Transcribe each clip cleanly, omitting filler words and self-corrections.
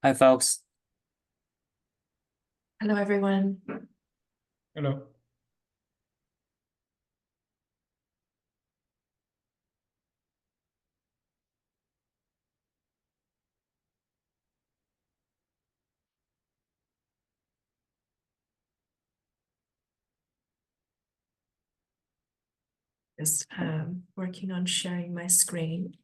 Hi, folks. Hello, everyone. Hello. Just working on sharing my screen.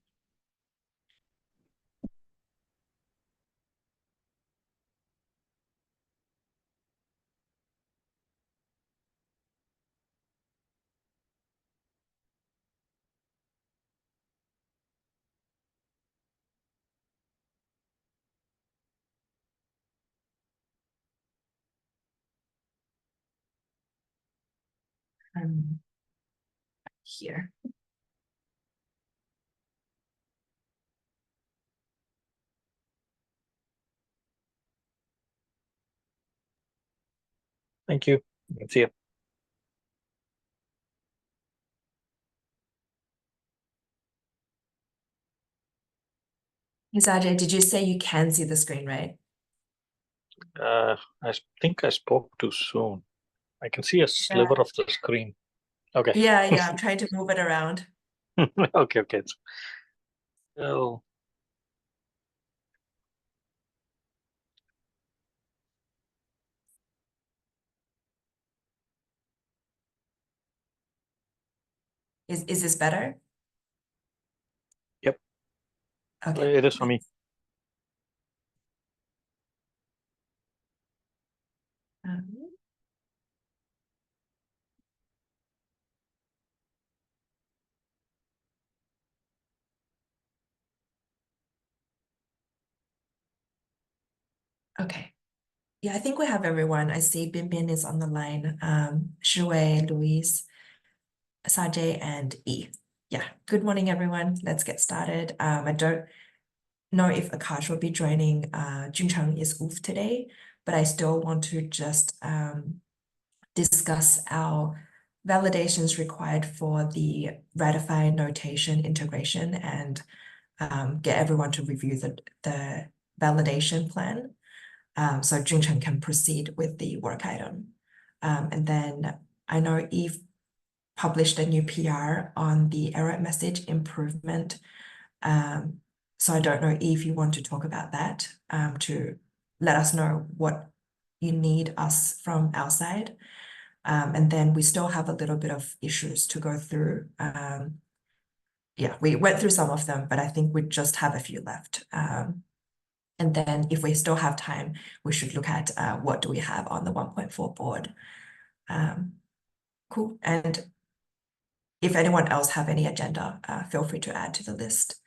Here. Thank you. See you. Ajay, did you say you can see the screen, right? I think I spoke too soon. I can see a sliver of the screen. Okay. Yeah, I'm trying to move it around. Okay. So, Is this better? yep, Okay. it is for me. Um, okay. Yeah, I think we have everyone. I see Bin is on the line. Shui, Louise, Sajay, and E. Yeah. Good morning, everyone. Let's get started. I don't know if Akash will be joining. Juncheng is off today, but I still want to just discuss our validations required for the Ratify notation integration and get everyone to review the validation plan. So Juncheng can proceed with the work item. And then I know Eve published a new PR on the error message improvement. So I don't know if you want to talk about that to let us know what you need us from our side. And then we still have a little bit of issues to go through. Yeah, we went through some of them, but I think we just have a few left. And then if we still have time, we should look at what do we have on the 1.4 board. Cool. And if anyone else have any agenda, feel free to add to the list.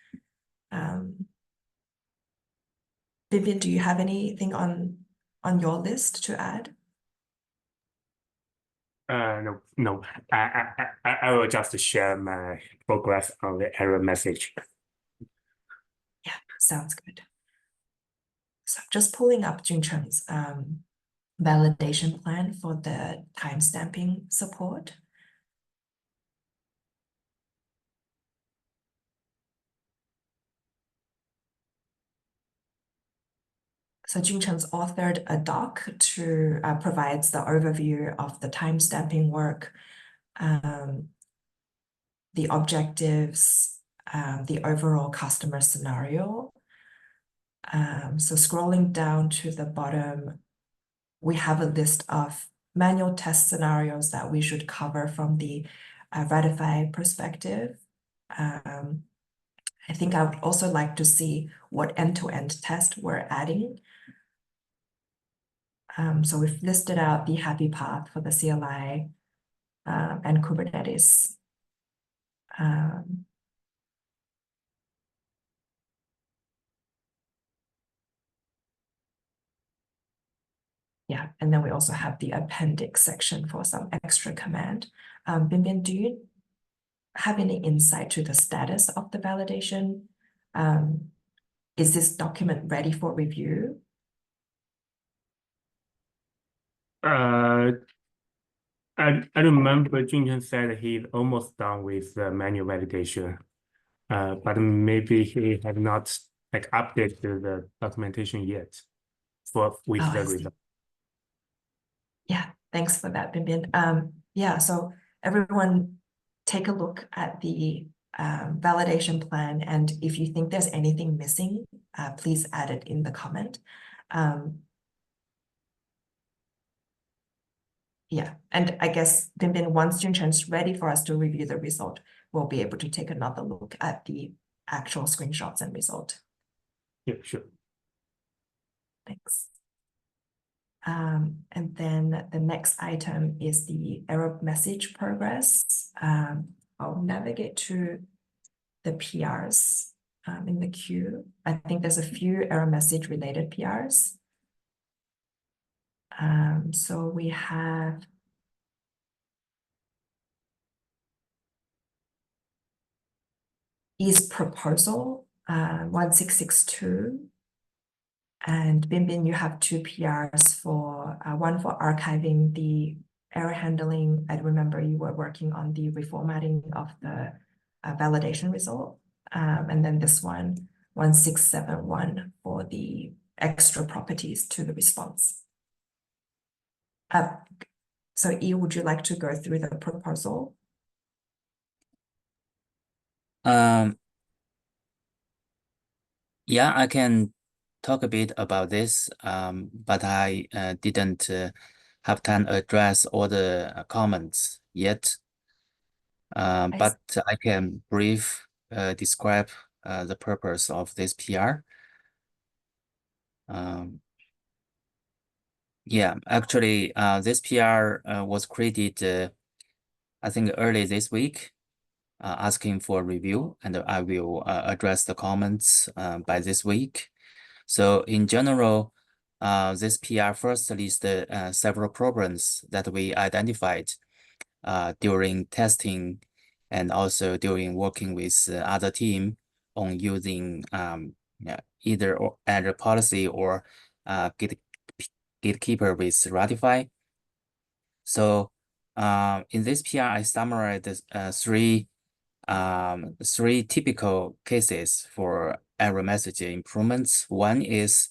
Vivian, do you have anything on your list to add? No. I will just share my progress on the error message. Yeah, sounds good. So just pulling up Juncheng's validation plan for the timestamping support. So Juncheng's authored a doc to provides the overview of the timestamping work, the objectives, the overall customer scenario. So scrolling down to the bottom, we have a list of manual test scenarios that we should cover from the Ratify perspective. I think I would also like to see what end-to-end test we're adding. So we've listed out the happy path for the CLI and Kubernetes. Yeah, and then we also have the appendix section for some extra command. Bin, do you have any insight to the status of the validation? Is this document ready for review? I remember Junchen said he's almost done with the manual validation, but maybe he had not like update the documentation yet with Oh, the I see. result. Yeah, thanks for that, Binbin. Yeah, so everyone take a look at the validation plan, and if you think there's anything missing, please add it in the comment. Yeah, and I guess Binbin, once Junchen's ready for us to review the result, we'll be able to take another look at the actual screenshots and result. Yeah, sure. Thanks. And then the next item is the error message progress. I'll navigate to the PRs in the queue. I think there's a few error message related PRs. So we have E's proposal 1662. And Binbin, you have two PRs for one for archiving the error handling. I remember you were working on the reformatting of the validation result. And then this one, 1671 for the extra properties to the response. So E, would you like to go through the proposal? Yeah, I can talk a bit about this, but I didn't have time to address all the comments yet. But I can describe the purpose of this PR. Yeah, actually, this PR was created, I think, early this week, asking for review, and I will address the comments by this week. So in general, this PR first lists several problems that we identified during testing and also during working with other team on using either error policy or gatekeeper with Ratify. So in this PR, I summarized three typical cases for error message improvements. One is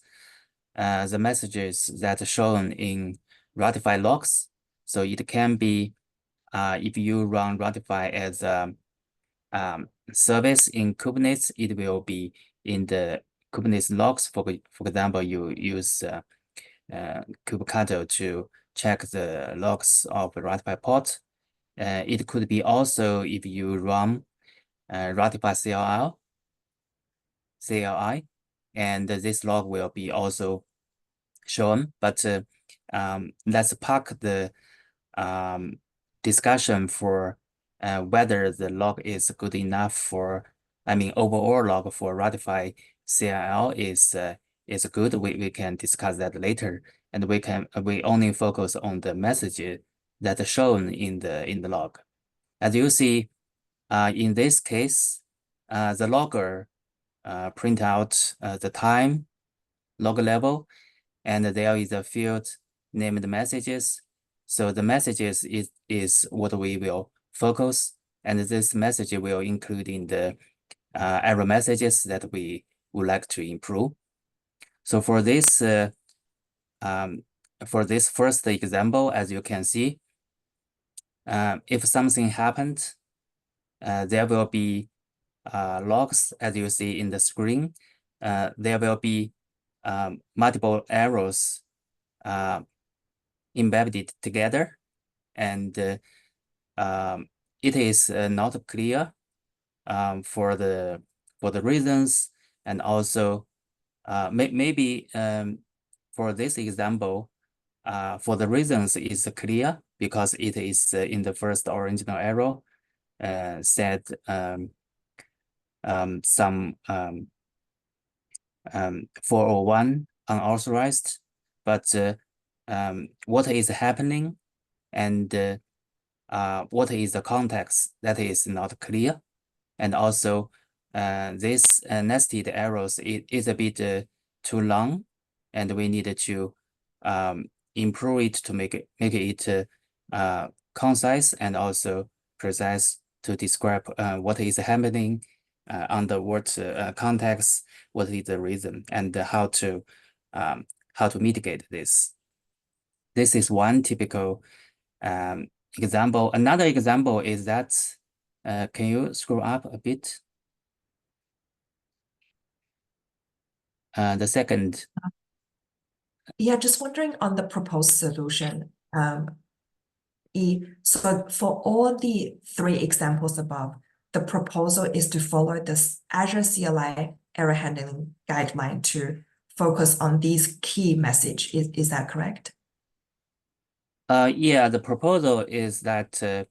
the messages that are shown in Ratify logs. So it can be if you run Ratify as a service in Kubernetes, it will be in the Kubernetes logs. For example, you use kubectl to check the logs of the Ratify pod. It could be also if you run Ratify CLI, and this log will be also shown. But let's park the discussion for whether the log is good enough for, overall log for Ratify CLI is good. We can discuss that later, and we only focus on the message that are shown in the log. As you see, in this case, the logger print out the time, log level, and there is a field named messages. So the messages is what we will focus, and this message will include in the error messages that we would like to improve. So for this first example, as you can see, if something happened, there will be logs, as you see in the screen. There will be multiple errors embedded together, and it is not clear for the reasons, and also maybe for this example, for the reasons is clear because it is in the first original error said some 401 unauthorized, but what is happening and what is the context, that is not clear. And also this nested errors is a bit too long, and we need to improve it to make it concise and also precise to describe what is happening under what context, what is the reason, and how to mitigate this. This is one typical example. Another example is that, can you scroll up a bit? The second. Yeah, just wondering on the proposed solution. So for all the 3 examples above, the proposal is to follow this Azure CLI error handling guideline to focus on these key message. Is that correct? Yeah, the proposal is that to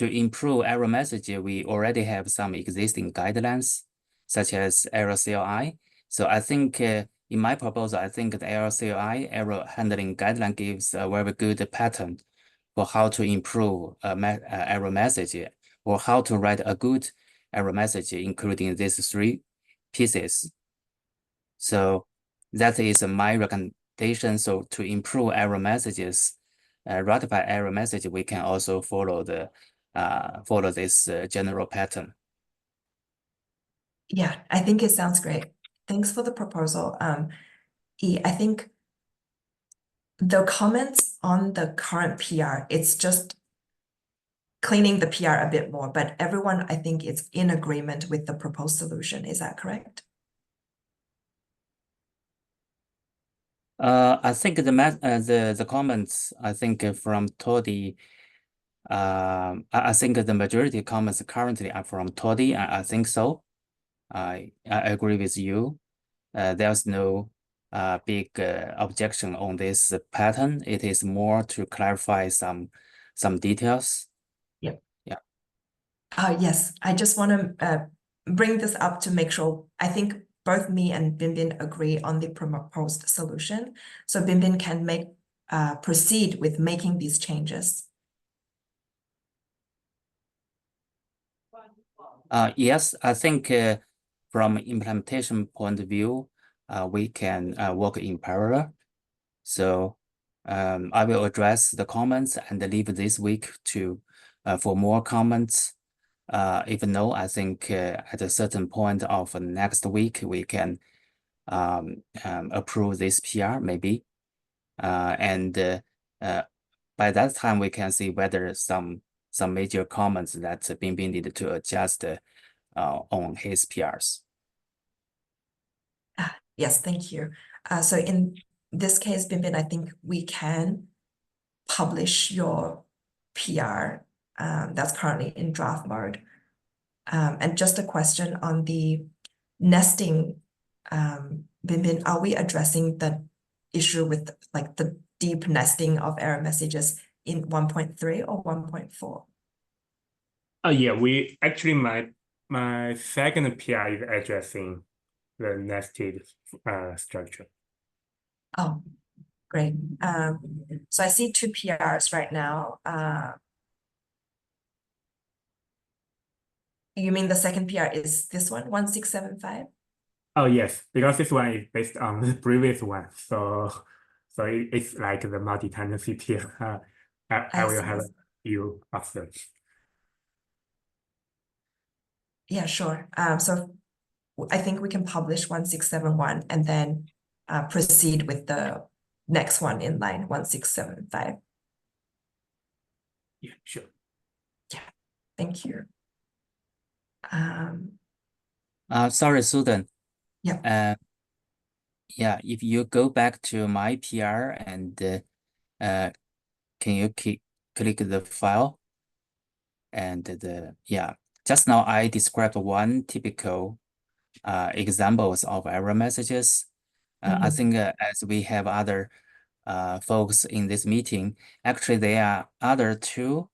improve error message, we already have some existing guidelines, such as error CLI. So I think in my proposal, I think the error CLI, error handling guideline, gives a very good pattern for how to improve error message, or how to write a good error message, including these 3 pieces. So that is my recommendation. So to improve error messages, Ratify error message, we can also follow this general pattern. Yeah, I think it sounds great. Thanks for the proposal. I think the comments on the current PR, it's just cleaning the PR a bit more, but everyone, I think, is in agreement with the proposed solution. Is that correct? I think the comments, I think from Toddy, I think the majority of comments currently are from Toddy. I think so. I agree with you. There's no big objection on this pattern. It is more to clarify some details. Yep. Yeah. Yes, I just want to bring this up to make sure. I think both me and Binbin agree on the proposed solution. So Binbin can proceed with making these changes. Yes, I think from implementation point of view, we can work in parallel. So I will address the comments and leave this week to for more comments. If no, I think at a certain point of next week, we can approve this PR maybe. And by that time, we can see whether some major comments that Binbin needed to adjust on his PRs. Yes, thank you. So in this case, Binbin, I think we can publish your PR that's currently in draft mode. And just a question on the nesting, Binbin, are we addressing the issue with like the deep nesting of error messages in 1.3 or 1.4? Yeah, we actually my second PR is addressing the nested structure. Oh, great. So I see 2 PRs right now. You mean the second PR is this one, 1675? Oh yes, because this one is based on the previous one, so it's like the multi-tenancy PR. I will have you after. Yeah, sure. So I think we can publish 1671 and then proceed with the next one in line 1675. Yeah, sure. Thank you. Sorry, Susan. Yeah. Yeah, if you go back to my PR and can you click the file? And just now I described one typical examples of error messages. I think as we have other folks in this meeting, actually there are other 2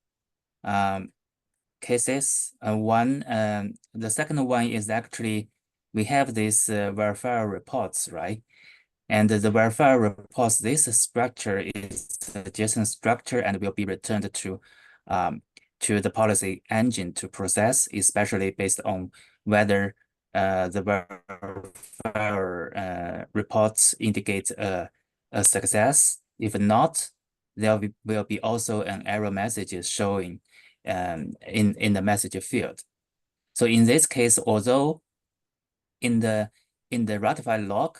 cases. The second one is actually we have this verifier reports, right? And the verifier reports, this structure is a JSON structure and will be returned to the policy engine to process, especially based on whether the verifier reports indicate a success. If not, there will be also an error message showing in the message field. So in this case, although in the Ratify log,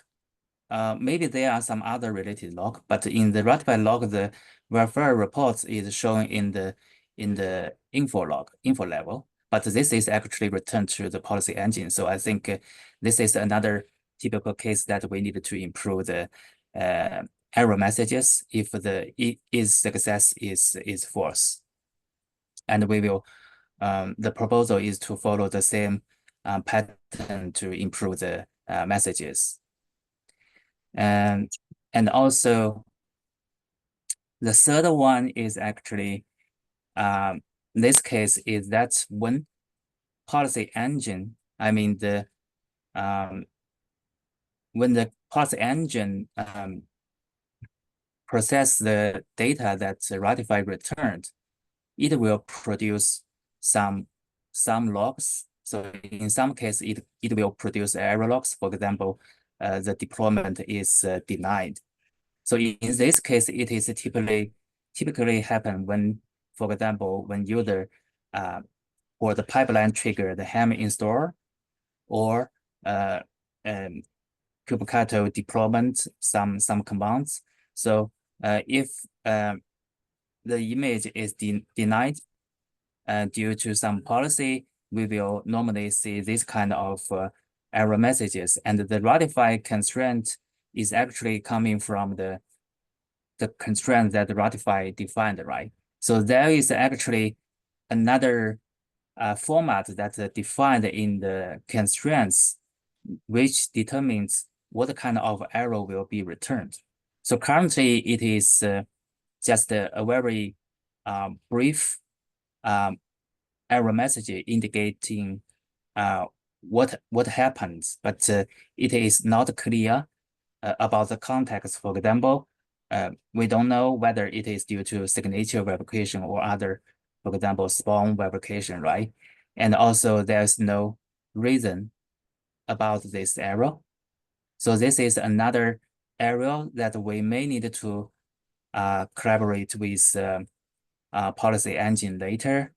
maybe there are some other related log, but in the Ratify log, the welfare reports is shown in the info level. But this is actually returned to the policy engine. So I think this is another typical case that we need to improve the error messages if the is success is false. And we will the proposal is to follow the same pattern to improve the messages. And also the third one is actually this case is that when policy engine, I mean the when the policy engine process the data that Ratify returned, it will produce some logs. So in some case, it will produce error logs. For example, the deployment is denied. So in this case, it is typically happen when, for example, when user or the pipeline trigger the ham install or kubectl deployment some commands. So if the image is denied due to some policy, we will normally see this kind of error messages. And the ratify constraint is actually coming from the constraint that the ratify defined, right? So there is actually another format that's defined in the constraints, which determines what kind of error will be returned. So currently it is just a very brief error message indicating what happens, but it is not clear about the context. For example, we don't know whether it is due to signature verification or other, for example, spawn verification, right? And also there's no reason about this error. So this is another area that we may need to collaborate with policy engine later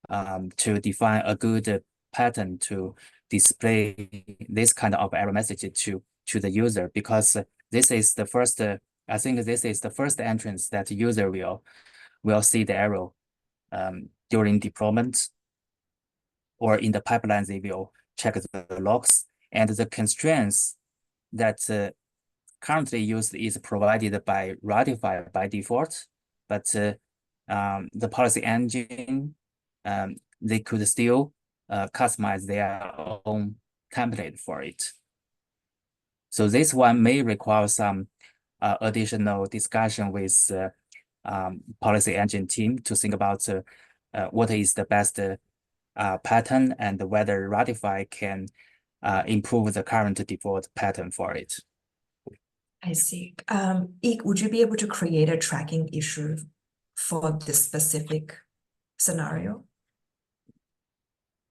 to define a good pattern to display this kind of error message to the user, because this is the first, I think this is the first entrance that user will see the error during deployment, or in the pipeline, they will check the logs. And the constraints that currently used is provided by Ratify by default, but the policy engine, they could still customize their own template for it. So this one may require some additional discussion with policy engine team to think about what is the best pattern and whether Ratify can improve the current default pattern for it. I see. Ik, would you be able to create a tracking issue for this specific scenario?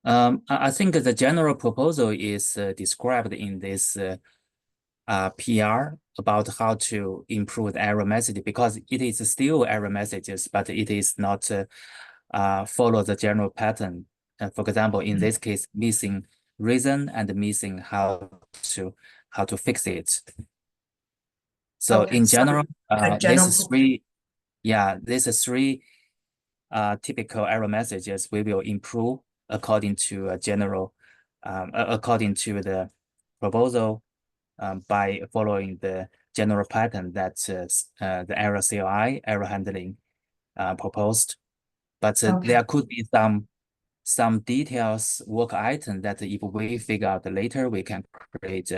I think the general proposal is described in this PR about how to improve the error message, because it is still error messages, but it is not follow the general pattern. For example, in this case, missing reason and missing how to fix it. So Okay, in general, general this is three typical error messages we will improve according to a general, according to the proposal, by following the general pattern that the error CLI, error handling proposed. But there could be some details work item that if we figure out later, we can create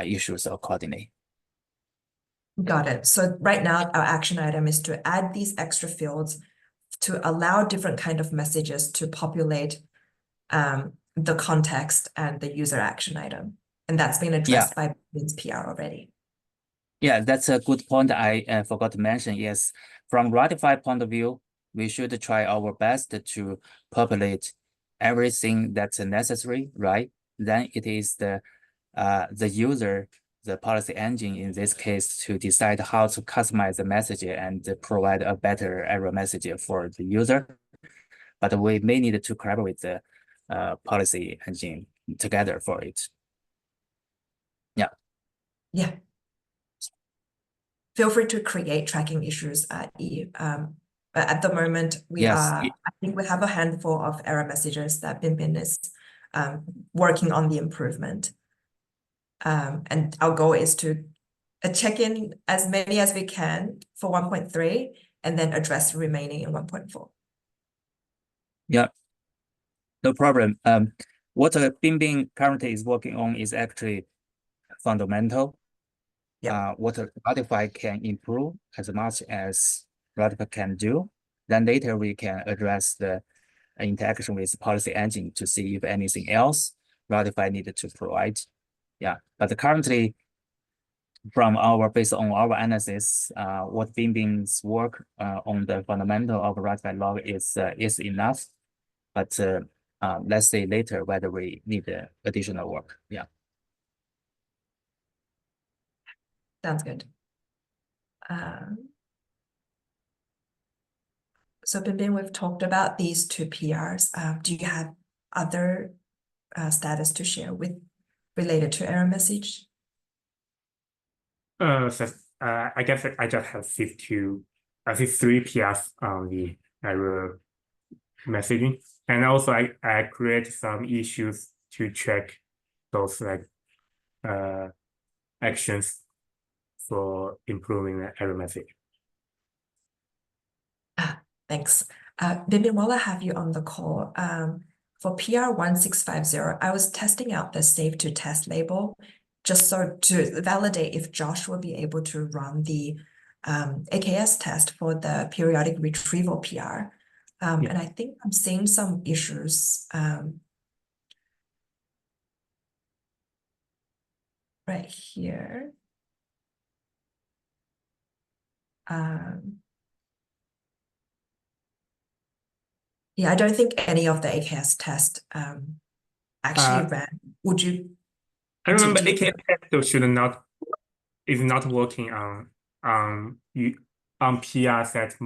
issues accordingly. Got it. So right now our action item is to add these extra fields to allow different kind of messages to populate the context and the user action item. And that's been addressed by Vin's PR already. Yeah, that's a good point. I forgot to mention. Yes, from Ratify point of view, we should try our best to populate everything that's necessary, right? Then it is the user, the policy engine in this case, to decide how to customize the message and provide a better error message for the user. But we may need to collaborate with the policy engine together for it. Yeah. Yeah. Feel free to create tracking issues at E. But at the moment, I think we have a handful of error messages that Binbin is working on the improvement. And our goal is to check in as many as we can for 1.3 and then address the remaining in 1.4. Yeah, no problem. What Binbin currently is working on is actually fundamental. Yeah. What Ratify can improve as much as Ratify can do. Then later we can address the interaction with policy engine to see if anything else Ratify needed to provide. Yeah, but currently, based on our analysis, what Binbin's work on the fundamental of Ratify log is enough. But let's see later whether we need additional work. Yeah. Sounds good. So Binbin, we've talked about these two PRs. Do you have other status to share related to error message? I guess I just have these three PRs on the error messaging, and also I create some issues to check those actions for improving the error message. Thanks. Binbin, while I have you on the call, for PR 1650, I was testing out the save to test label just so to validate if Josh will be able to run the AKS test for the periodic retrieval PR. And I think I'm seeing some issues right here. Yeah, I don't think any of the AKS test actually ran. Would you? I remember AKS test is not working on PR set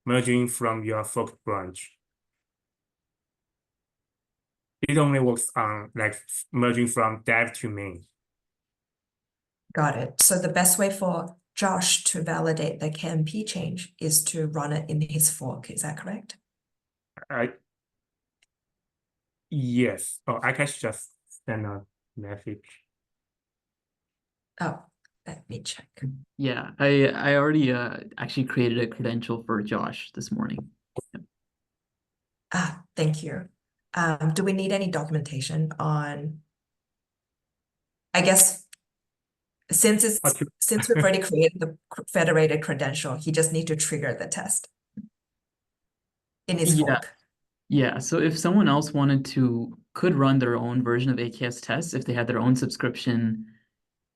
merging from your fork branch. It only works on merging from dev to main. Got it. So the best way for Josh to validate the KMP change is to run it in his fork. Is that correct? Yes. Oh, I can just send a message. Oh, let me check. Yeah, I already actually created a credential for Josh this morning. Thank you. Do we need any documentation on, I guess, since we've already created the federated credential, he just need to trigger the test in his fork. Yeah, so if someone else could run their own version of AKS tests if they had their own subscription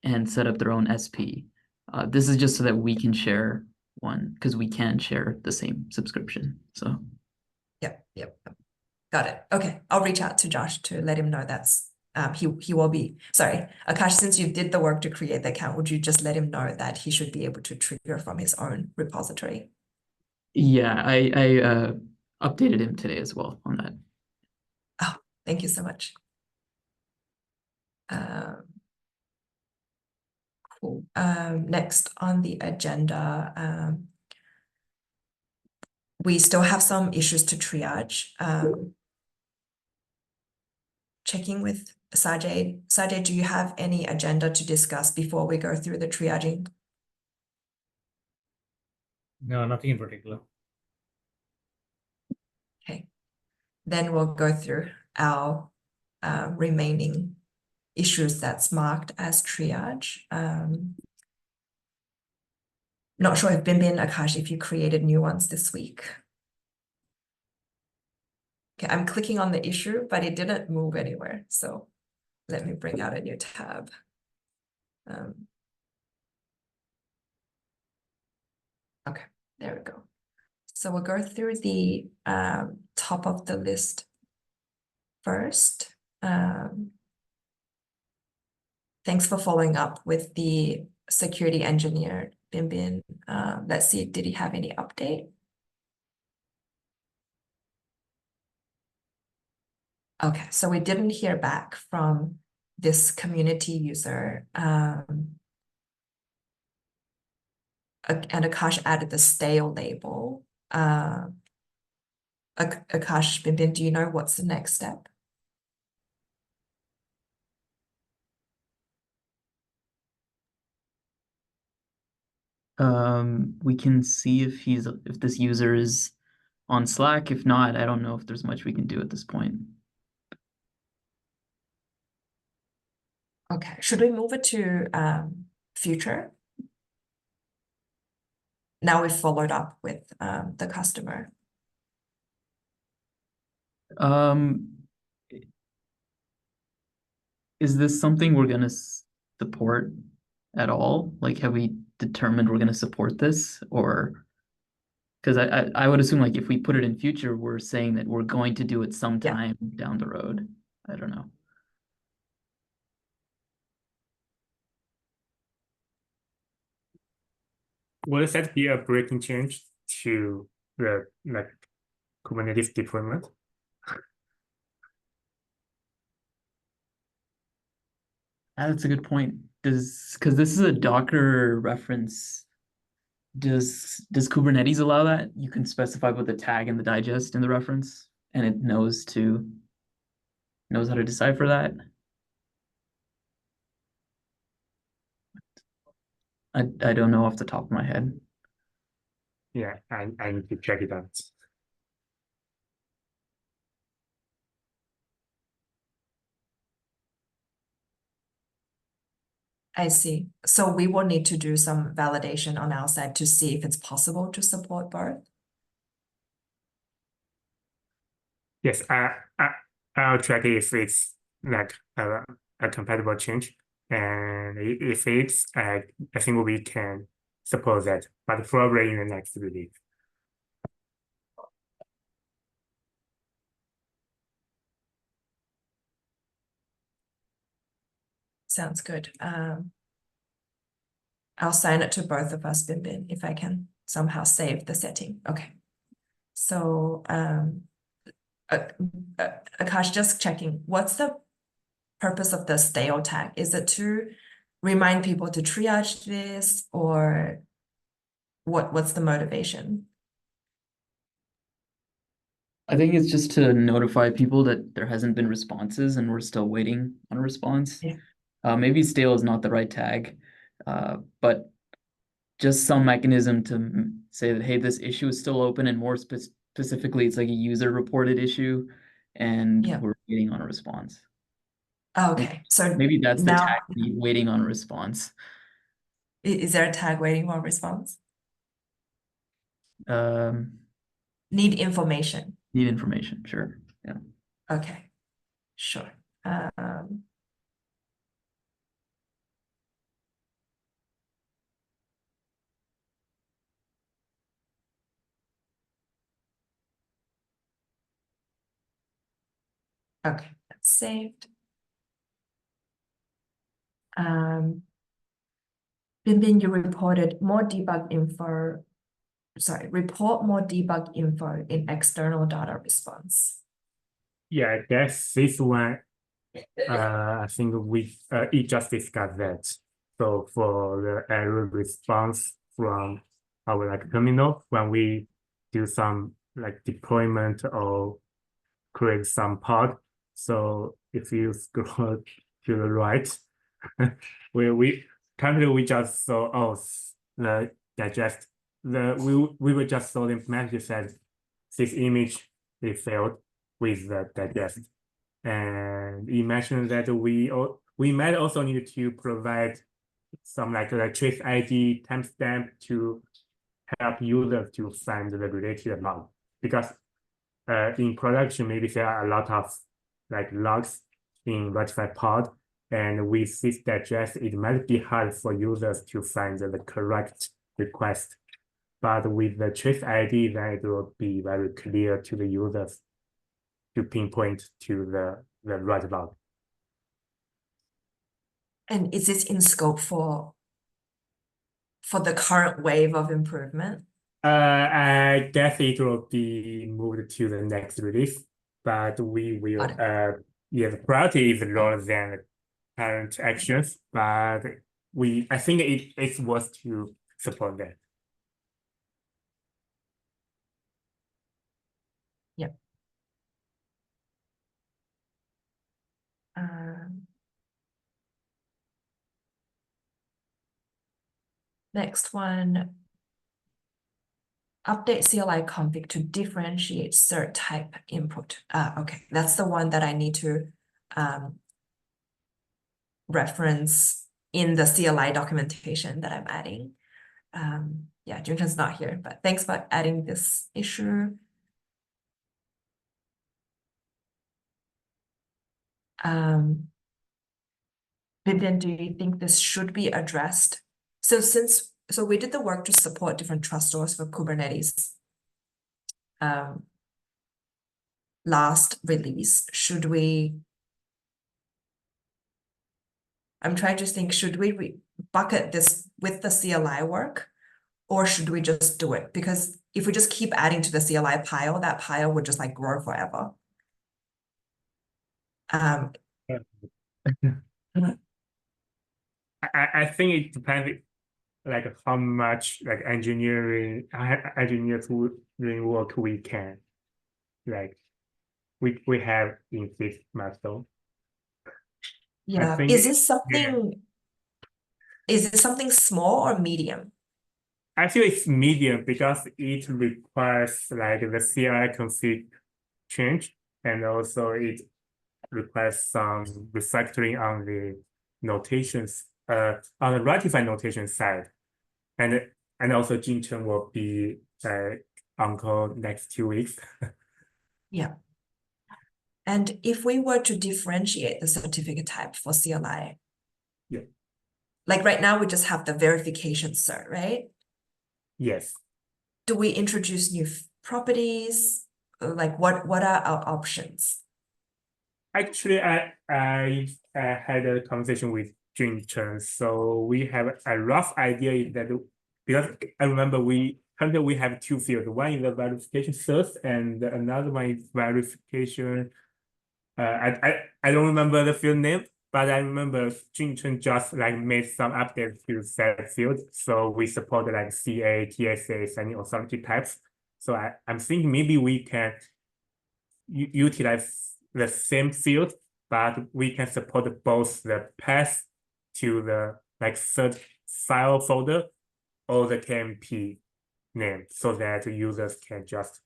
and set up their own SP. This is just so that we can share one because we can share the same subscription. So Yep. Got it. Okay, I'll reach out to Josh to let him know that's he will be, sorry, Akash, since you did the work to create the account, would you just let him know that he should be able to trigger from his own repository? Yeah, I updated him today as well on that. Oh, thank you so much. Cool. Next on the agenda, we still have some issues to triage. Checking with Sajay. Sajay, do you have any agenda to discuss before we go through the triaging? No, nothing in particular. Okay, then we'll go through our remaining issues that's marked as triage. Not sure if Binbin, Akash, if you created new ones this week. Okay, I'm clicking on the issue, but it didn't move anywhere. So let me bring out a new tab. Okay, there we go. So we'll go through the top of the list first. Thanks for following up with the security engineer, Binbin. Let's see, did he have any update? Okay, so we didn't hear back from this community user. And Akash added the stale label. Akash, Binbin, do you know what's the next step? We can see if this user is on Slack. If not, I don't know if there's much we can do at this point. Okay, should we move it to future? Now we've followed up with the customer. Is this something we're gonna support at all? Like, have we determined we're gonna support this, or because I would assume like if we put it in future, we're saying that we're going to do it sometime down the road. I don't know. Will that be a breaking change to the Kubernetes deployment? That's a good point. Because this is a Docker reference, does Kubernetes allow that? You can specify both the tag and the digest in the reference, and it knows how to decipher that. I don't know off the top of my head. Yeah, I need to check it out. I see. So we will need to do some validation on our side to see if it's possible to support both. Yes, I'll check if it's like a compatible change, and if it's, I think we can support that, but probably in the next release. Sounds good. I'll sign it to both of us, Binbin, if I can somehow save the setting. Okay. So Akash, just checking, what's the purpose of the stale tag? Is it to remind people to triage this, or what's the motivation? I think it's just to notify people that there hasn't been responses and we're still waiting on a response. Yeah. Maybe stale is not the right tag, but just some mechanism to say that, hey, this issue is still open, and more specifically, it's like a user reported issue, and Yeah. we're waiting on a response. Okay, so Maybe that's the now tag, waiting on a response. is there a tag waiting for a response? Need information. Need information, sure. Yeah. Okay, sure. Okay, that's saved. Binbin, you reported more debug info. Sorry, report more debug info in external data response. Yeah, I guess this one, I think we just discussed that. So for the error response from our terminal, when we do some deployment or create some pod. So if you scroll to the right, we currently just saw the digest. We will just saw the message that this image they failed with the digest, and you mentioned that we might also need to provide some a trace ID timestamp to help users to find the related log, because in production maybe there are a lot of logs in Ratify pod, and with this digest it might be hard for users to find the correct request. But with the trace ID, then it will be very clear to the users to pinpoint to the right log. And is this in scope for the current wave of improvement? I guess it will be moved to the next release. but we will, Got the priority is lower than current actions, but I think it's worth to support that. Yep. Next one. Update CLI config to differentiate cert type input. Okay, that's the one that I need to reference in the CLI documentation that I'm adding. Yeah, Junchen's not here, but thanks for adding this issue. Vivian, do you think this should be addressed? So we did the work to support different trust stores for Kubernetes. Last release, should we? I'm trying to think, should we bucket this with the CLI work, or should we just do it? Because if we just keep adding to the CLI pile, that pile would just like grow forever. I think it depends like how much like engineering work we can like we have in this milestone. Yeah, think is this something? Is it something small or medium? I feel it's medium because it requires like the CLI config change, and also it requires some refactoring on the notations, on the Ratify notation side, and also Jingchen will be on call next 2 weeks. Yeah. And if we were to differentiate the certificate type for CLI, Yeah. Like right now we just have the verification cert, right? Yes. Do we introduce new properties? Like what are our options? Actually, I had a conversation with Jingchen, so we have a rough idea that because I remember currently we have two fields. One is the verification source, and another one is verification. I don't remember the field name, but I remember Jingchen just like made some updates to that field. So we support like CA, TSA, any authority types. So I'm thinking maybe we can utilize the same field, but we can support both the path to the like third file folder or the KMP name, so that users can just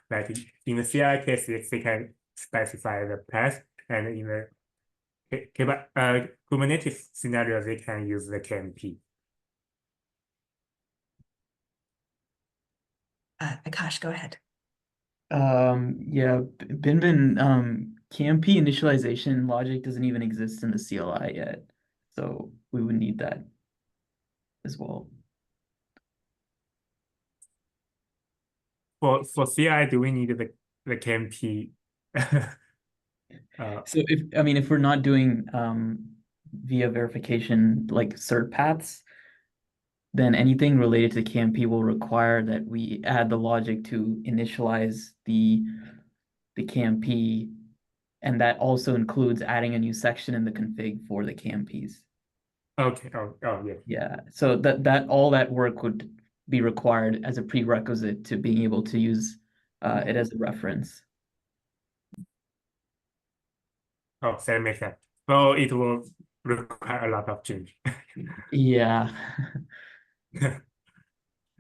like in the CI case, they can specify the path, and in the Kubernetes scenario, they can use the KMP. Akash, go ahead. Yeah, Binbin, KMP initialization logic doesn't even exist in the CLI yet, so we would need that as well. For CI, do we need the KMP? So if we're not doing via verification like cert paths, then anything related to KMP will require that we add the logic to initialize the KMP, and that also includes adding a new section in the config for the KMPs. Okay. Oh yeah. Yeah. So that all that work would be required as a prerequisite to being able to use it as a reference. Oh, that makes sense. So it will require a lot of change. Yeah.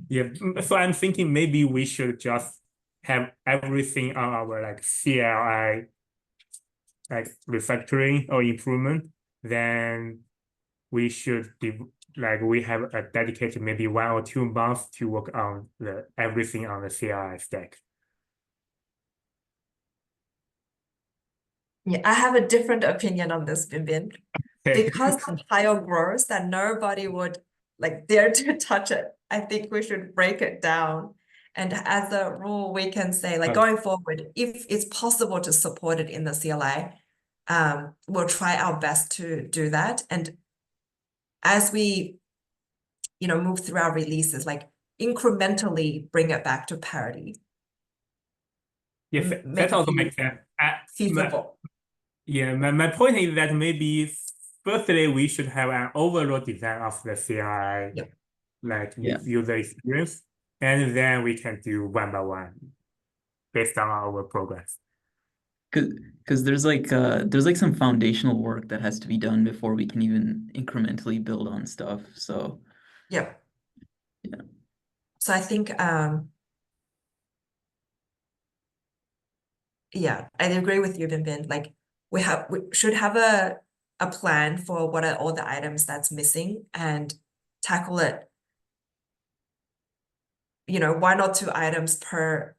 Yeah. So I'm thinking maybe we should just have everything on our like CLI like refactoring or improvement. Then we should be like we have a dedicated maybe 1 or 2 months to work on everything on the CLI stack. Yeah, I have a different opinion on this, Binbin. Because the pile grows that nobody would like dare to touch it. I think we should break it down. And as a rule, we can say like going forward, if it's possible to support it in the CLI, we'll try our best to do that. And as we, move through our releases, like incrementally bring it back to parity. Yes, make that it also makes sense. feasible. My point is that maybe firstly we should have an overall design of the CLI, Yep. like Yeah. user experience, and then we can do one by one based on our progress. Because there's like some foundational work that has to be done before we can even incrementally build on stuff. So Yep. Yeah. So I think yeah, I agree with you, Binbin. Like we should have a plan for what are all the items that's missing and tackle it. You know, 1 or 2 items per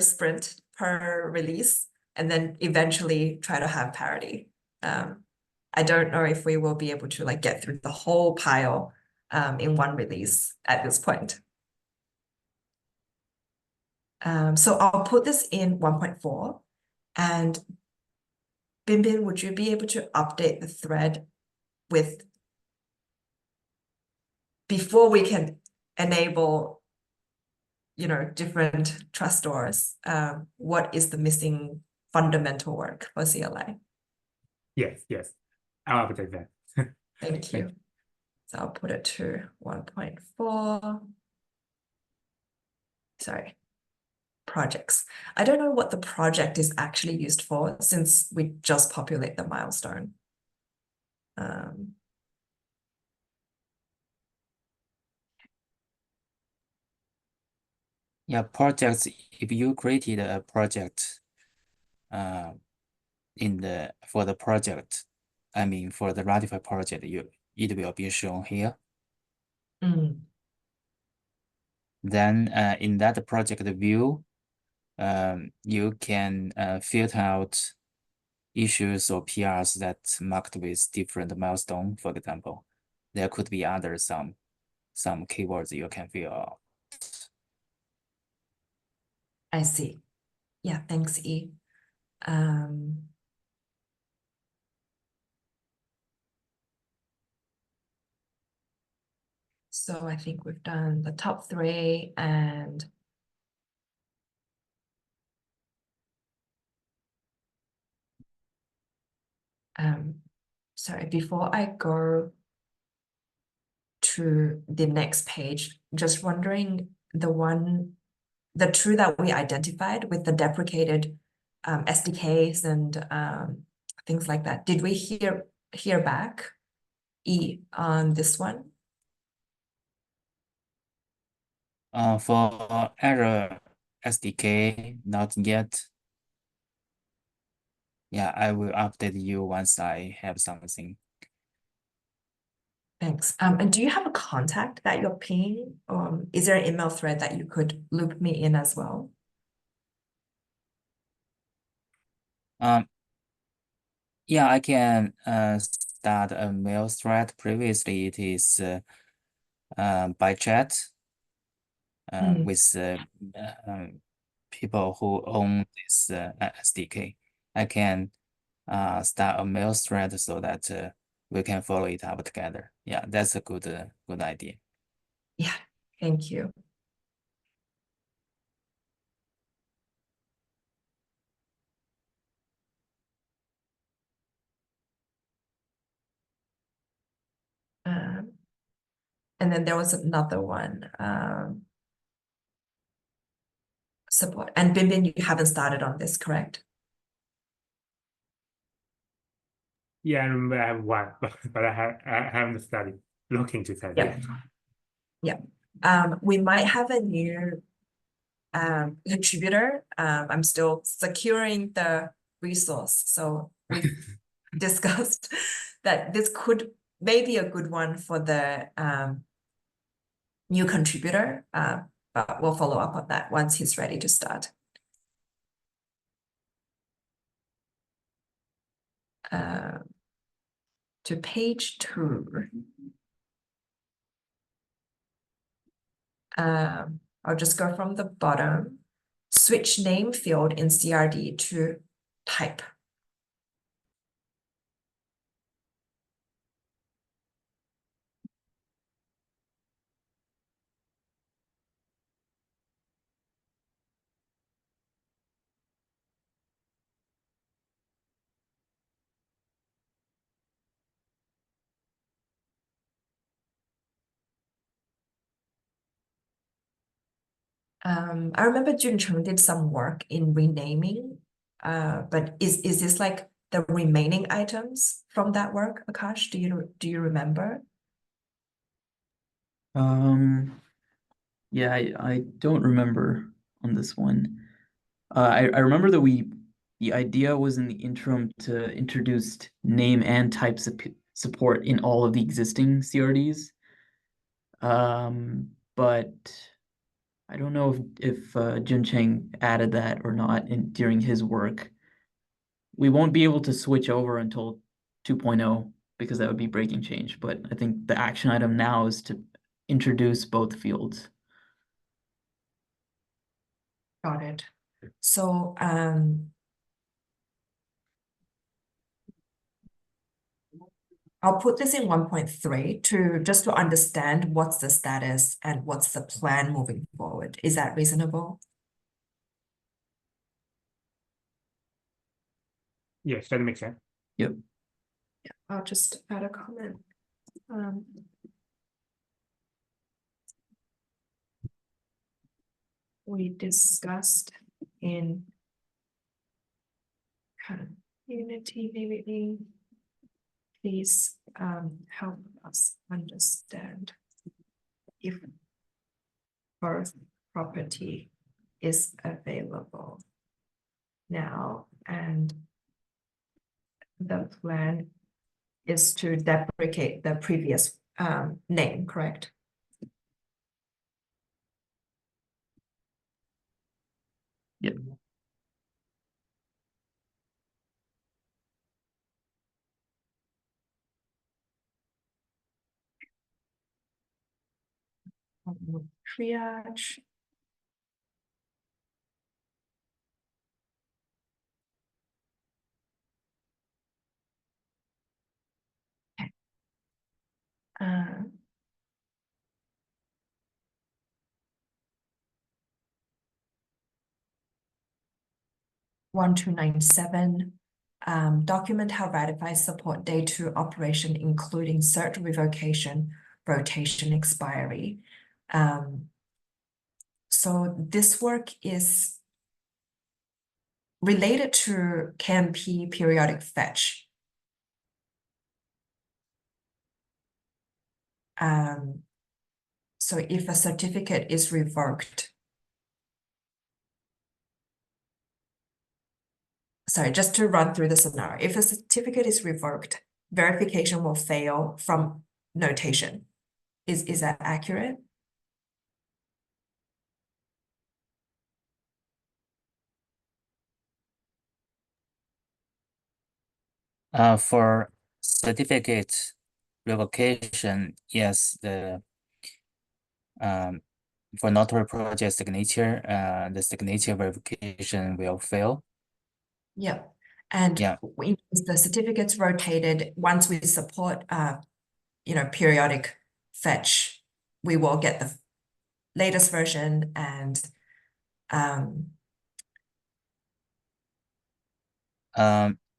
sprint, per release, and then eventually try to have parity. I don't know if we will be able to like get through the whole pile in one release at this point. So I'll put this in 1.4, and Binbin, would you be able to update the thread with before we can enable, you know, different trust stores? What is the missing fundamental work for CLI? Yes, I'll update that. Thank you. So I'll put it to 1.4. Sorry, projects. I don't know what the project is actually used for since we just populate the milestone. Yeah, projects, if you created a project for the project, I mean for the Ratify project, it will be shown here. Then in that project view, you can filter out issues or PRs that marked with different milestone. For example, there could be other some keywords you can fill out. I see. Yeah, thanks, E. So I think we've done the top 3 and sorry, before I go to the next page, just wondering the two that we identified with the deprecated SDKs and things like that. Did we hear back, E, on this one? For Azure SDK, not yet. Yeah, I will update you once I have something. Thanks. And do you have a contact that you're pinging? Is there an email thread that you could loop me in as well? Yeah, I can start a mail thread. Previously, it is by chat with people who own this SDK. I can start a mail thread so that we can follow it up together. Yeah, that's a good idea. Yeah, thank you. And then there was another one, support. And Binbin, you haven't started on this, correct? Yeah, I remember I have one, but I haven't started looking to that Yep. yet. Yeah. We might have a new contributor. I'm still securing the resource. So we discussed that this could maybe a good one for the new contributor, but we'll follow up on that once he's ready to start. To page 2. I'll just go from the bottom. Switch name field in CRD to type. I remember Juncheng did some work in renaming, but is this like the remaining items from that work, Akash? Do you remember? Yeah, I don't remember on this one. I remember that the idea was in the interim to introduce name and type support in all of the existing CRDs. But I don't know if Jun Cheng added that or not during his work. We won't be able to switch over until 2.0 because that would be breaking change. But I think the action item now is to introduce both fields. Got it. So I'll put this in 1.3 to just to understand what's the status and what's the plan moving forward. Is that reasonable? Yes, that makes sense. Yep. I'll just add a comment. We discussed in community meeting. Please help us understand if birth property is available now, and the plan is to deprecate the previous name, correct? Yep. Triage. Uh, 1297. Document how Ratify support day 2 operation, including cert revocation, rotation expiry. So this work is related to KMP periodic fetch. So if a certificate is revoked, sorry, just to run through the scenario. If a certificate is revoked, verification will fail from notation. Is that accurate? For certificate revocation, yes, for notary project signature, the signature verification will fail. Yeah. And Yeah. if the certificates rotated, once we support periodic fetch, we will get the latest version, and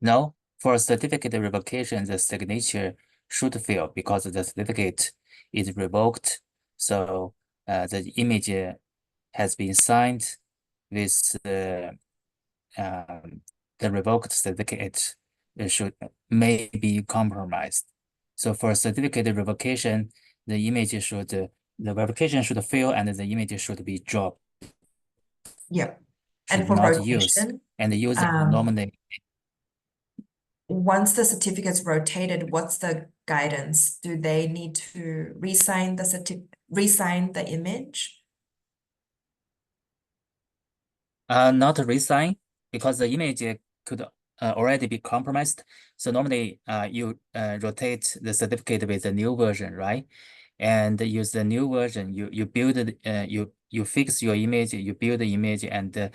no, for certificate revocation, the signature should fail because the certificate is revoked. So the image has been signed with the revoked certificate may be compromised. So for certificate revocation, the image should the verification should fail and the image should be dropped. yeah. Should And for not use, rotation, and the user normally. once the certificate's rotated, what's the guidance? Do they need to re-sign the image? Not resign because the image could already be compromised. So normally you rotate the certificate with the new version, right? And use the new version. You build you fix your image, you build the image, and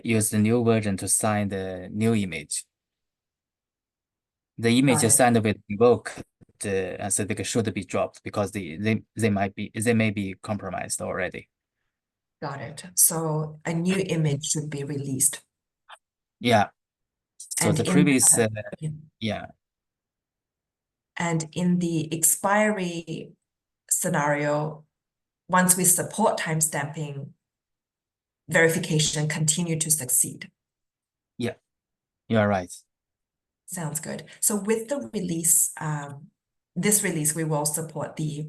use the new version to sign the new image. The image signed with revoked certificate should be dropped because they may be compromised already. Got it. So a new image should be released. Yeah. So And the in previous yeah. And in the expiry scenario, once we support timestamping, verification continue to succeed. You are right. Sounds good. So with the release, this release, we will support the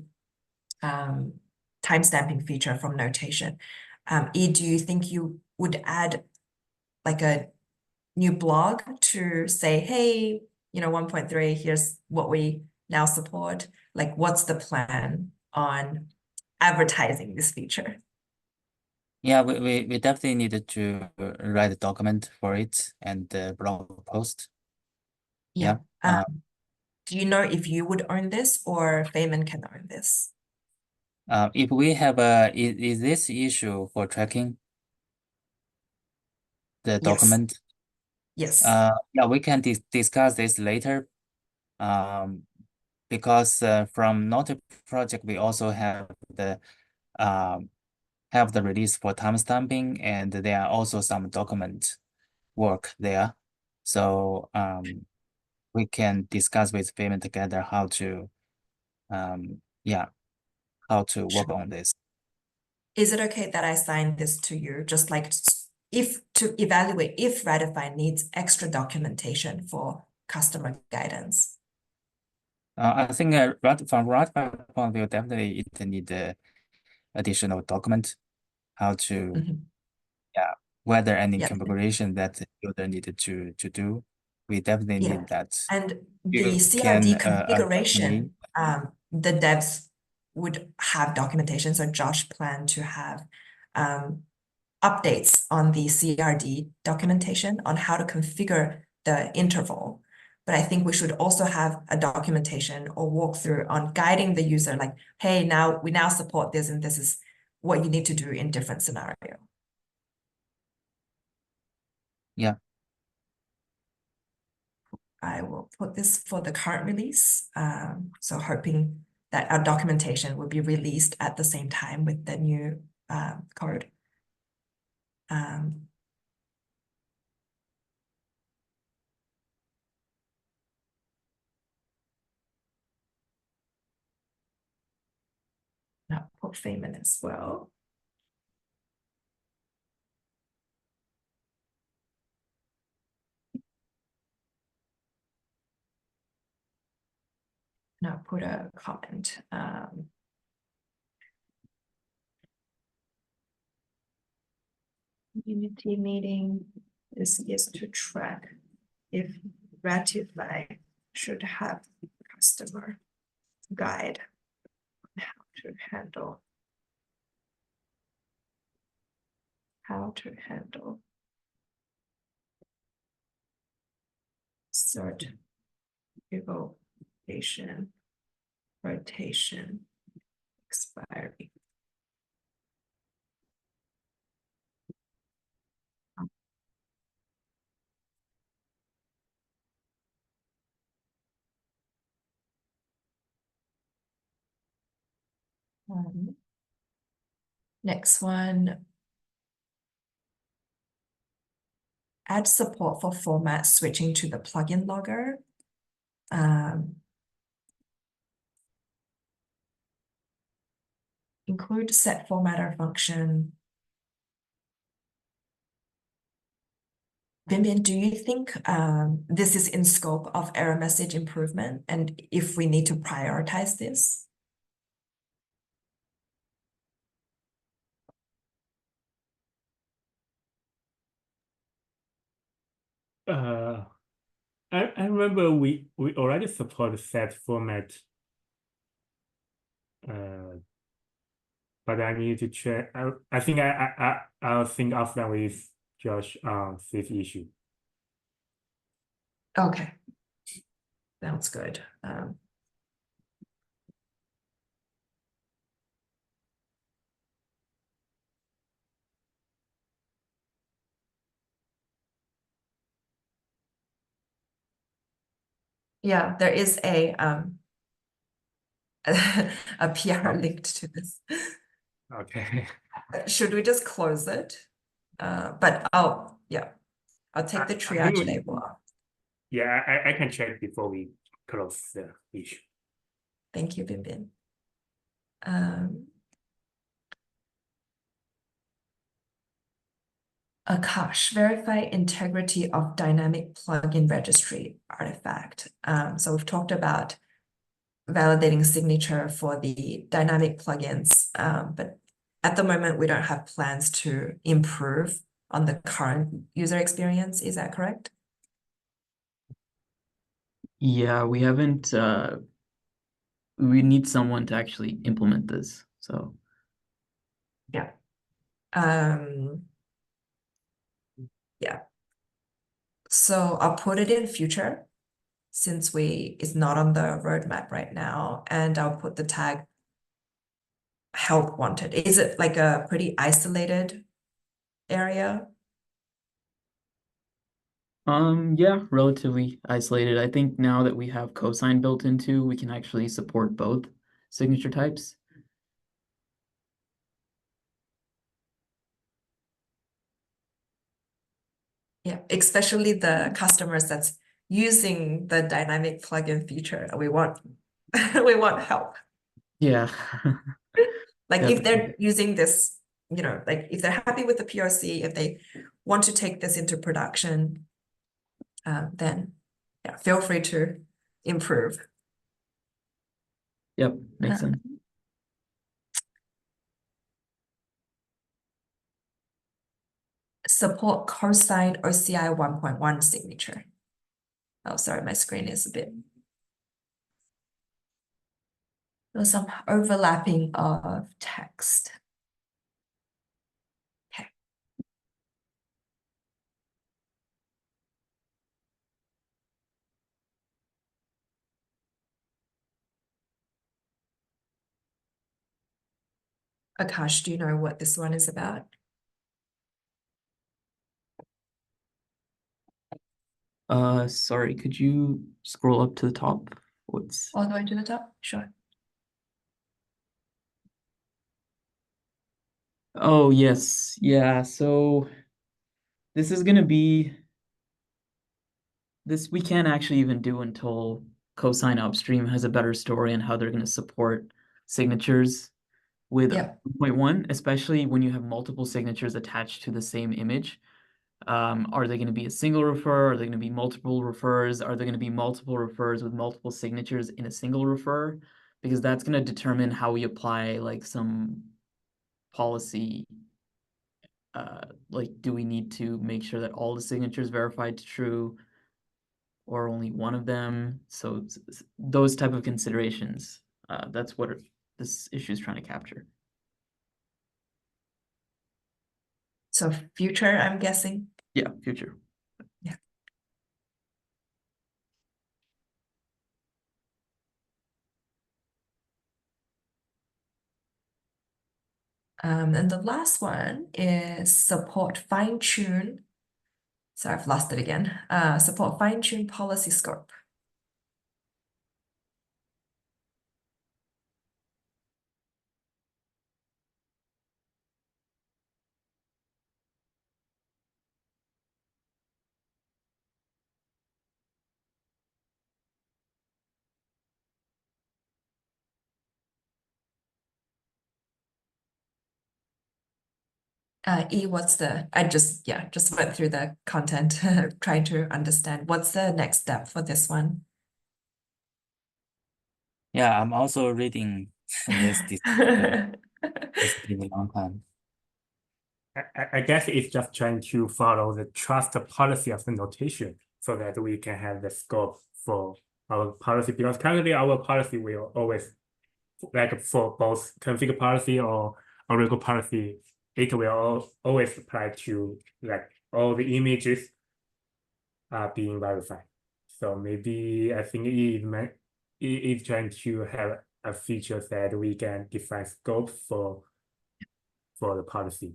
timestamping feature from notation. Do you think you would add like a new blog to say, hey, 1.3, here's what we now support? Like, what's the plan on advertising this feature? Yeah, we definitely needed to write a document for it and the blog post. Yeah. Yeah. Do you know if you would own this or Feynman can own this? If we have is this issue for tracking the Yes. document? Yes. Yeah, we can discuss this later. Because from Note project we also have the release for timestamping, and there are also some document work there. So we can discuss with payment together how to work on this. Is it okay that I sign this to you, just like if to evaluate if Ratify needs extra documentation for customer guidance? I think from Ratify point of view, definitely it need additional document, how to whether any Yeah. configuration that the user needed to do. We definitely Yeah. need that. And You the can, CRD configuration, the devs would have documentation. So Josh planned to have updates on the CRD documentation on how to configure the interval. But I think we should also have a documentation or walkthrough on guiding the user, like, hey, we now support this, and this is what you need to do in different scenario. Yeah. I will put this for the current release. So hoping that our documentation will be released at the same time with the new code. Now put Feynman as well. Now put a comment. Community meeting is to track if Ratify should have customer guide on how to handle cert revocation, rotation, expiry. Next one. Add support for format switching to the plugin logger. Include set formatter function. Binbin, do you think this is in scope of error message improvement, and if we need to prioritize this? I remember we already support set format. But I need to check. I think I'll think offline with Josh on this issue. Okay, sounds good. Yeah, there is a PR linked to this. Okay. Should we just close it? But I'll take the triage label off. Yeah, I can check before we close the issue. Thank you, Binbin. Akash, verify integrity of dynamic plugin registry artifact. So we've talked about validating signature for the dynamic plugins, but at the moment we don't have plans to improve on the current user experience. Is that correct? Yeah, we haven't, we need someone to actually implement this, so. Yeah. Yeah. So I'll put it in future since it's not on the roadmap right now, and I'll put the tag help wanted. Is it like a pretty isolated area? Yeah, relatively isolated. I think now that we have cosign built into, we can actually support both signature types. Yeah, especially the customers that's using the dynamic plugin feature. We want we want help. Yeah. Like if they're Definitely. using this, like if they're happy with the POC, if they want to take this into production, then yeah, feel free to improve. Yep, makes sense. Support cosigned OCI 1.1 signature. Oh, sorry, my screen is a bit. There's some overlapping of text. Okay. Akash, do you know what this one is about? Sorry, could you scroll up to the top? What's All the way to the top? Sure. Oh, yes. Yeah, so this is gonna be this we can't actually even do until cosign upstream has a better story on how they're gonna support signatures with Yep. 1.1, especially when you have multiple signatures attached to the same image. Are they going to be a single refer? Are they going to be multiple refers? Are there going to be multiple refers with multiple signatures in a single refer? Because that's going to determine how we apply like some policy. Like, do we need to make sure that all the signatures verified to true or only one of them? So those type of considerations. That's what this issue is trying to capture. So future, I'm guessing. Yeah, future. Yeah. And the last one is support fine-tune. Sorry, I've lost it again. Support fine-tune policy scope. I just went through the content, trying to understand what's the next step for this one. Yeah, I'm also reading this it's been a long time. I guess it's just trying to follow the trust policy of the notation so that we can have the scope for our policy, because currently our policy will always, like for both config policy or Oracle policy, it will always apply to like all the images are being verified. So maybe I think it is trying to have a feature that we can define scope for the policy.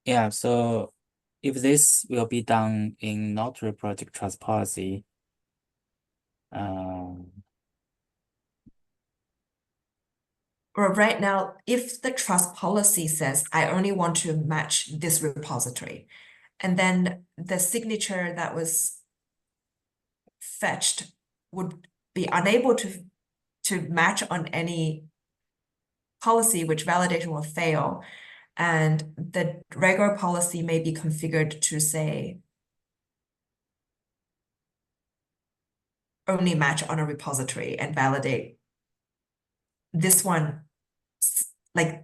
Yeah, so if this will be done in notary project trust policy, Or right now, if the trust policy says, I only want to match this repository, and then the signature that was fetched would be unable to match on any policy, which validation will fail, And the Rego policy may be configured to say only match on a repository and validate this one, like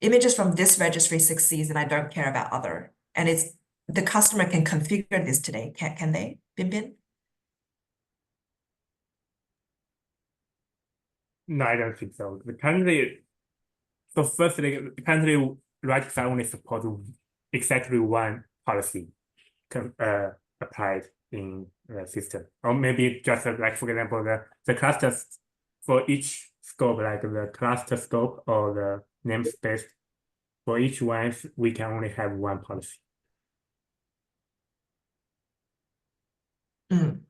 images from this registry succeeds and I don't care about other. And it's the customer can configure this today, can they, Bin? No, I don't think so. Firstly, currently Ratify only support exactly one policy applied in the system, or maybe just like, for example, the clusters for each scope, like the cluster scope or the namespace, for each one we can only have one policy.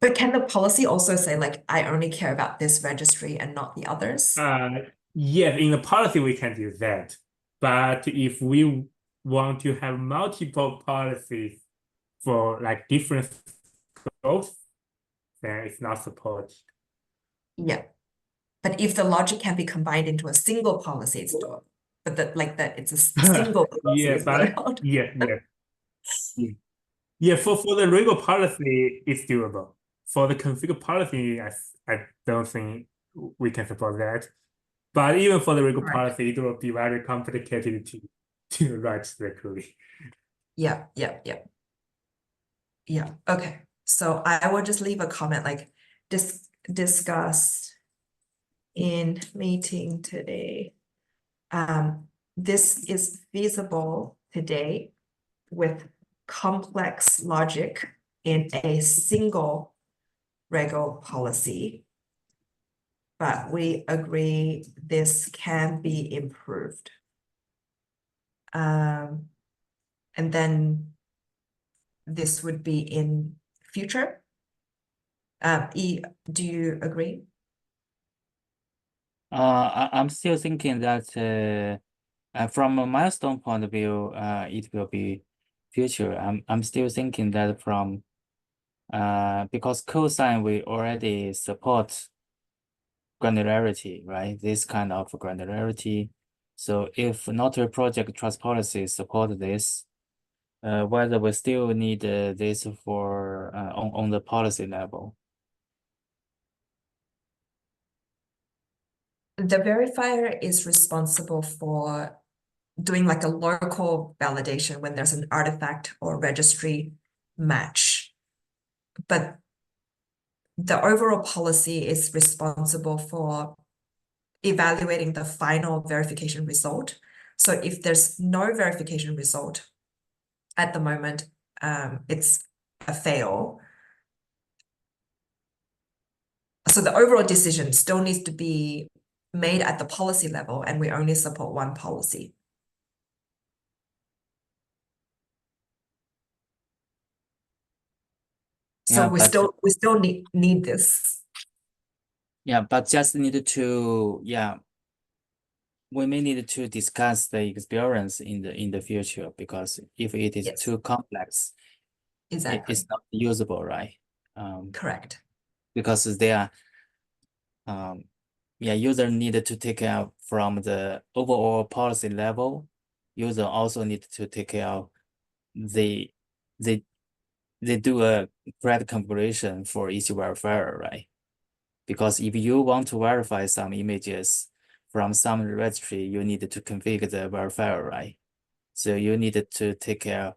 But can the policy also say like I only care about this registry and not the others? Yes, in the policy we can do that, but if we want to have multiple policies for like different scopes, then it's not supported. Yeah. But if the logic can be combined into a single policy, it's doable. But it's a single policy Yeah, is not but allowed. yeah. For the Rego policy, it's doable. For the config policy, I don't think we can support that. But even for the Rego Right. policy, it will be very complicated to write the code. Yeah. Okay. So I will just leave a comment like discussed in meeting today. This is feasible today with complex logic in a single Rego policy, but we agree this can be improved. And then this would be in future. E, do you agree? I'm still thinking that from a milestone point of view, it will be future. I'm still thinking that from because cosine we already support granularity, right? This kind of granularity. So if notary project trust policy support this, whether we still need this for on the policy level. The verifier is responsible for doing like a local validation when there's an artifact or registry match. But the overall policy is responsible for evaluating the final verification result. So if there's no verification result at the moment, it's a fail. So the overall decision still needs to be made at the policy level, and we only support one policy. So Yeah, we still need this. Yeah, but just need to we may need to discuss the experience in the future, because if it is Yes. too complex, Exactly. it's not usable, right? Correct. Because they are user needed to take care from the overall policy level. User also need to take care of they do a correct configuration for each verifier, right? Because if you want to verify some images from some registry, you need to configure the verifier, right? So you need to take care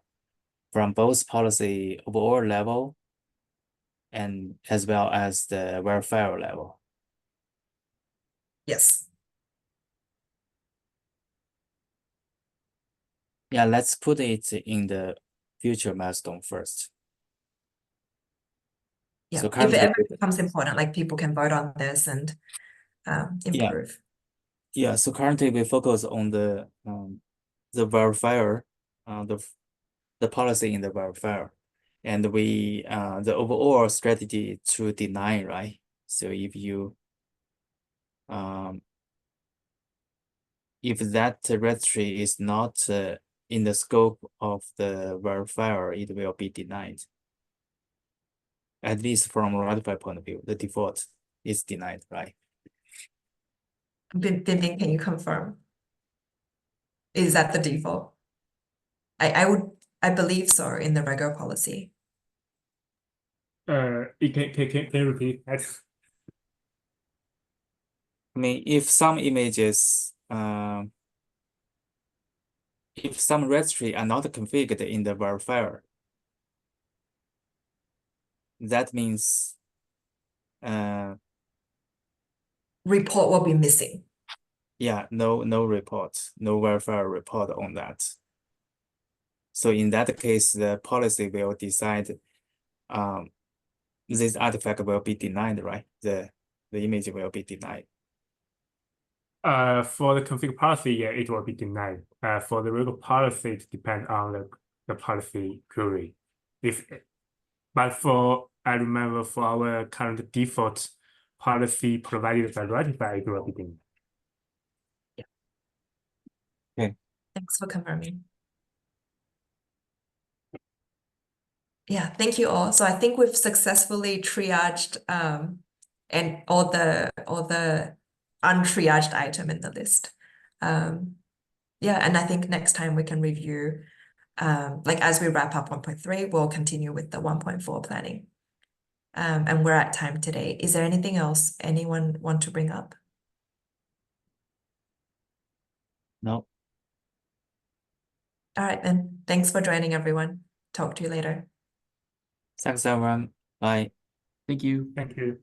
from both policy overall level and as well as the verifier level. Yes. Yeah, let's put it in the future milestone first. Yeah. So If it currently, ever becomes important, like people can vote on this and improve. yeah. So currently we focus on the verifier, the policy in the verifier, and we the overall strategy to deny, right? So if you if that registry is not in the scope of the verifier, it will be denied. At least from a Ratify point of view, the default is denied, right? Bin, can you confirm? Is that the default? I believe so in the regular policy. Can you repeat that? I mean, if some images, if some registry are not configured in the verifier, that means Report will be missing. yeah, no report, no verifier report on that. So in that case, the policy will decide this artifact will be denied, right? The image will be denied. For the config policy, yeah, it will be denied. For the regular policy, it depends on the policy query. But I remember for our current default policy provided by Ratify, it will be denied. Thanks for confirming. Yeah, thank you all. So I think we've successfully triaged and all the untriaged item in the list. Yeah, and I think next time we can review like as we wrap up 1.3, we'll continue with the 1.4 planning. And we're at time today. Is there anything else anyone want to bring up? No. All right, then. Thanks for joining, everyone. Talk to you later. Thanks, everyone. Bye. Thank you. Thank you.